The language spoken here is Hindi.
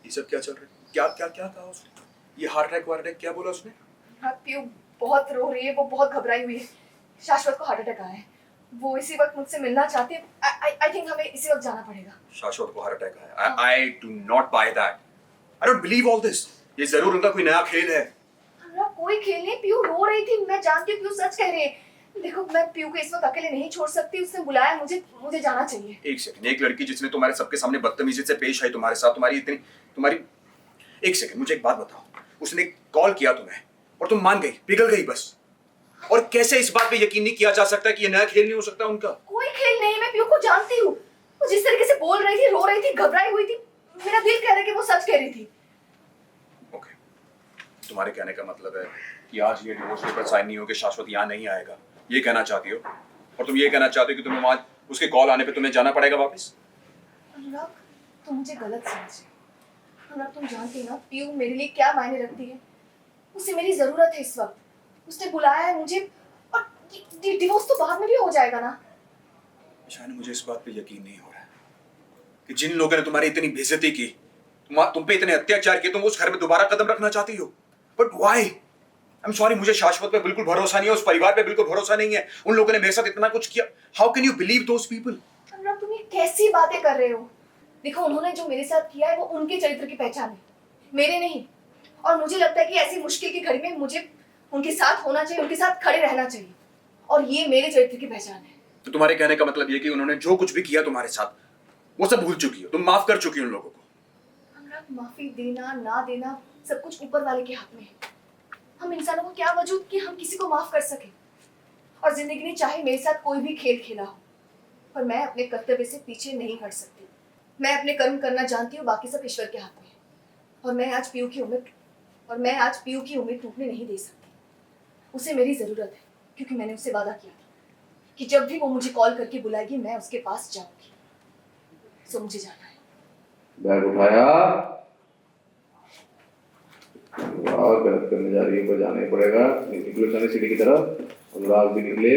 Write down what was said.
ये सब क्या चल रहा है? क्या क्या क्या कहा उसने? ये हार्ट अटैक क्या बोला उसने? हाँ, पीयू बहुत रो रही है, वो बहुत घबराई हुई है। शाश्वत को हार्ट अटैक आया है। वो इसी वक्त मुझसे मिलना चाहती है। आई थिंक हमें इसी वक्त जाना पड़ेगा। शाश्वत को हार्ट अटैक आया? I do not by that. I don't believe all this. ये जरूर उनका कोई नया खेल है। अनुराग, कोई खेल नहीं। पीयू रो रही थी, मैं जानती हूँ पीयू सच कह रही है। देखो, मैं पीयू को इस वक्त अकेले नहीं छोड़ सकती। उसने बुलाया, मुझे जाना चाहिए। एक सेकंड, एक लड़की जिसने तुम्हारे सबके सामने बदतमीजी से पेश आई तुम्हारे साथ, तुम्हारी एक सेकंड, मुझे एक बात बताओ। उसने कॉल किया तुम्हें और तुम मान गई, पिघल गई बस। और कैसे इस बात पे यकीन नहीं किया जा सकता कि ये नया खेल नहीं हो सकता उनका? कोई खेल नहीं, मैं पीयू को जानती हूँ। वो जिस तरीके से बोल रही थी, रो रही थी, घबराई हुई थी, मेरा दिल कह रहा है कि वो सच कह रही थी। ओके, तुम्हारे कहने का मतलब है कि आज ये डिवोर्स पेपर साइन नहीं हो के शाश्वत यहाँ नहीं आएगा, ये कहना चाहती हो? और तुम ये कहना चाहते हो कि तुम्हें वहां उसके कॉल आने पे तुम्हें जाना पड़ेगा वापस? अनुराग, तुम मुझे गलत समझे। अनुराग, तुम जानती ना पीयू मेरे लिए क्या मायने रखती है। उसे मेरी जरूरत है इस वक्त। उसने बुलाया है मुझे, और डिवोर्स तो बाद में भी हो जाएगा ना। ईशान, मुझे इस बात पे यकीन नहीं हो रहा है कि जिन लोगों ने तुम्हारी इतनी बेइज्जती की, तुम पे इतने अत्याचार किए, तुम उस घर में दोबारा कदम रखना चाहती हो। But why? I am sorry, मुझे शाश्वत पे बिल्कुल भरोसा नहीं है, उस परिवार पे बिल्कुल भरोसा नहीं है। उन लोगों ने मेरे साथ इतना कुछ किया। How can you believe those people? Anurag, तुम ये कैसी बातें कर रहे हो? देखो, उन्होंने जो मेरे साथ किया है वो उनके चरित्र की पहचान है, मेरे नहीं। और मुझे लगता है कि ऐसी मुश्किल की घड़ी में मुझे उनके साथ होना चाहिए, उनके साथ खड़े रहना चाहिए। और ये मेरे चरित्र की पहचान है। तो तुम्हारे कहने का मतलब ये कि उन्होंने जो कुछ भी किया तुम्हारे साथ, वो सब भूल चुकी हो, तुम माफ कर चुकी हो उन लोगों को? अनुराग, माफी देना ना देना सब कुछ ऊपर वाले के हाथ में है। हम इंसानों को क्या वजूद कि हम किसी को माफ कर सके। और जिंदगी ने चाहे मेरे साथ कोई भी खेल खेला हो, पर मैं अपने कर्तव्य से पीछे नहीं हट सकती। मैं अपने कर्म करना जानती हूँ, बाकी सब ईश्वर के हाथ में है। और मैं आज पीयू की उम्मीद टूटने नहीं दे सकती। उसे मेरी जरूरत है, क्योंकि मैंने उससे वादा किया था कि जब भी वो मुझे कॉल करके बुलाएगी मैं उसके पास जाऊंगी। सो मुझे जाना है। बैग उठाया और गलत करने जा रही है, पर जाना ही पड़ेगा। निकलो सामने सीढ़ी की तरफ, अनुराग भी निकले।